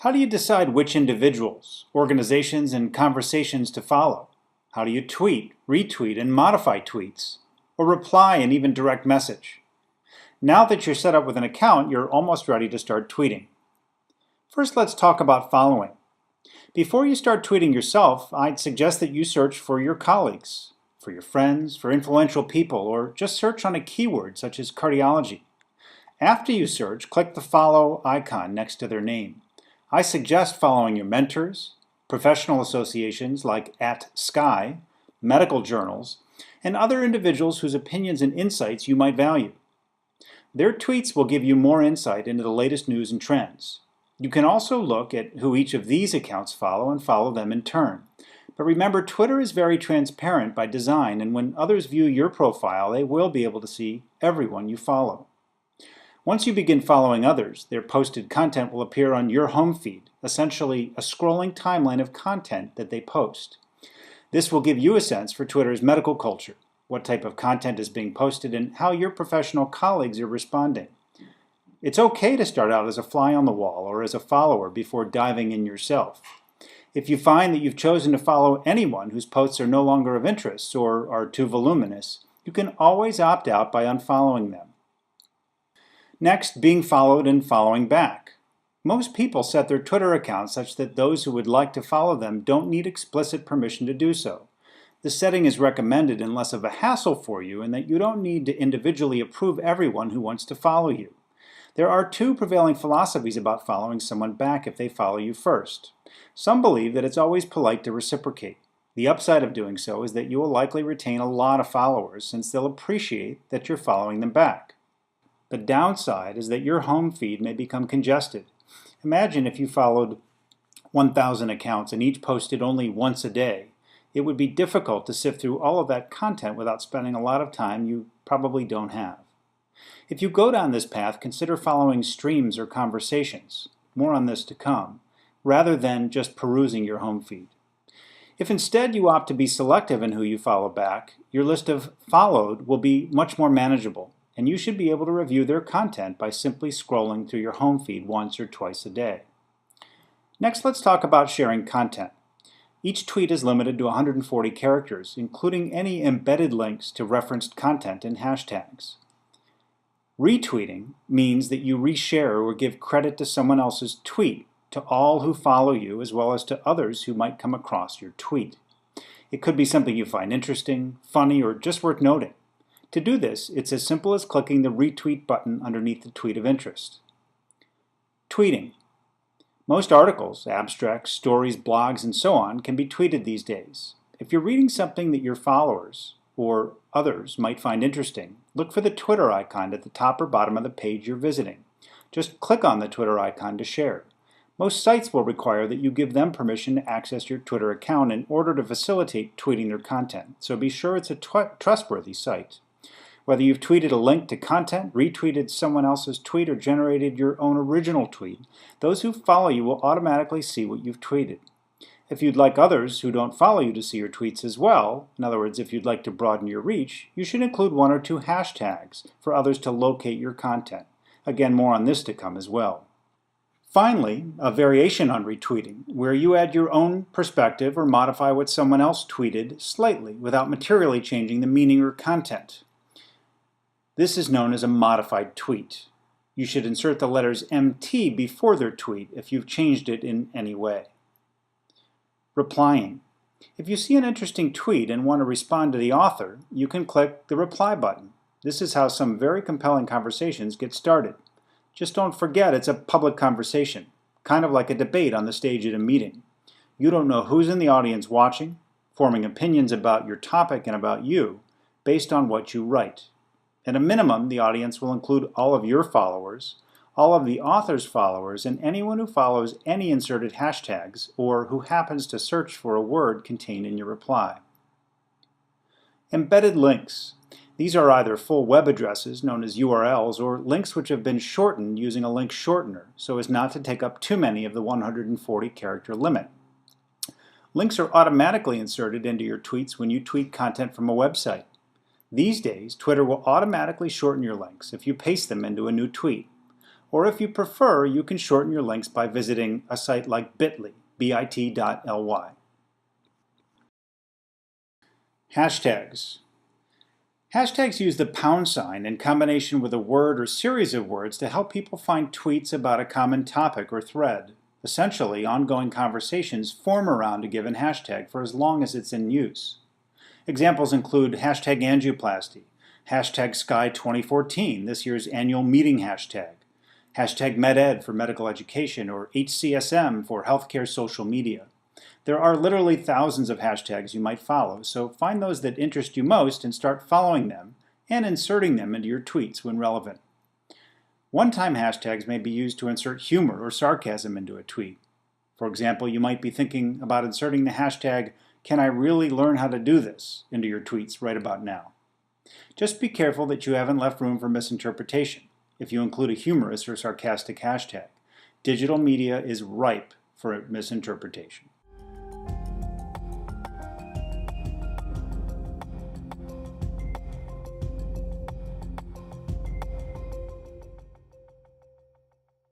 How do you decide which individuals, organizations, and conversations to follow? How do you tweet, retweet, and modify tweets? Or reply and even direct message? Now that you're set up with an account, you're almost ready to start tweeting. First, let's talk about following. Before you start tweeting yourself, I'd suggest that you search for your colleagues, for your friends, for influential people, or just search on a keyword such as cardiology. After you search, click the follow icon next to their name. I suggest following your mentors, professional associations like @SCAI, medical journals, and other individuals whose opinions and insights you might value. Their tweets will give you more insight into the latest news and trends. You can also look at who each of these accounts follow and follow them in turn. But remember, Twitter is very transparent by design, and when others view your profile, they will be able to see everyone you follow. Once you begin following others, their posted content will appear on your home feed, essentially a scrolling timeline of content that they post. This will give you a sense for Twitter's medical culture, what type of content is being posted, and how your professional colleagues are responding. It's okay to start out as a fly on the wall or as a follower before diving in yourself. If you find that you've chosen to follow anyone whose posts are no longer of interest or are too voluminous, you can always opt out by unfollowing them. Next, being followed and following back. Most people set their Twitter accounts such that those who would like to follow them don't need explicit permission to do so. The setting is recommended and less of a hassle for you in that you don't need to individually approve everyone who wants to follow you. There are two prevailing philosophies about following someone back if they follow you first. Some believe that it's always polite to reciprocate. The upside of doing so is that you will likely retain a lot of followers since they'll appreciate that you're following them back. The downside is that your home feed may become congested. Imagine if you followed 1,000 accounts and each posted only once a day. It would be difficult to sift through all of that content without spending a lot of time you probably don't have. If you go down this path, consider following streams or conversations, more on this to come, rather than just perusing your home feed. If instead you opt to be selective in who you follow back, your list of followed will be much more manageable, and you should be able to review their content by simply scrolling through your home feed once or twice a day. Next, let's talk about sharing content. Each tweet is limited to 140 characters, including any embedded links to referenced content and hashtags. Retweeting means that you reshare or give credit to someone else's tweet to all who follow you as well as to others who might come across your tweet. It could be something you find interesting, funny, or just worth noting. To do this, it's as simple as clicking the retweet button underneath the tweet of interest. Tweeting. Most articles, abstracts, stories, blogs, and so on can be tweeted these days. If you're reading something that your followers or others might find interesting, look for the Twitter icon at the top or bottom of the page you're visiting. Just click on the Twitter icon to share. Most sites will require that you give them permission to access your Twitter account in order to facilitate tweeting their content, so be sure it's a trustworthy site. Whether you've tweeted a link to content, retweeted someone else's tweet, or generated your own original tweet, those who follow you will automatically see what you've tweeted. If you'd like others who don't follow you to see your tweets as well, in other words, if you'd like to broaden your reach, you should include 1 or 2 hashtags for others to locate your content. Again, more on this to come as well. Finally, a variation on retweeting, where you add your own perspective or modify what someone else tweeted slightly without materially changing the meaning or content. This is known as a modified tweet. You should insert the letters MT before their tweet if you've changed it in any way. Replying. If you see an interesting tweet and want to respond to the author, you can click the reply button. This is how some very compelling conversations get started. Just don't forget it's a public conversation, kind of like a debate on the stage at a meeting. You don't know who's in the audience watching, forming opinions about your topic and about you based on what you write. At a minimum, the audience will include all of your followers, all of the author's followers, and anyone who follows any inserted hashtags or who happens to search for a word contained in your reply. Embedded links. These are either full web addresses, known as URLs, or links which have been shortened using a link shortener so as not to take up too many of the 140 character limit. Links are automatically inserted into your tweets when you tweet content from a website. These days, Twitter will automatically shorten your links if you paste them into a new tweet. Or if you prefer, you can shorten your links by visiting a site like bit.ly, bit.ly. Hashtags. Hashtags use the pound sign in combination with a word or series of words to help people find tweets about a common topic or thread. Essentially, ongoing conversations form around a given hashtag for as long as it's in use. Examples include hashtag angioplasty, hashtag SCAI-2014, this year's annual meeting hashtag, hashtag MedEd for medical education, or HCSM for healthcare social media. There are literally thousands of hashtags you might follow, so find those that interest you most and start following them and inserting them into your tweets when relevant. One-time hashtags may be used to insert humor or sarcasm into a tweet. For example, you might be thinking about inserting the hashtag, "Can I really learn how to do this?" into your tweets right about now. Just be careful that you haven't left room for misinterpretation if you include a humorous or sarcastic hashtag. Digital media is ripe for misinterpretation.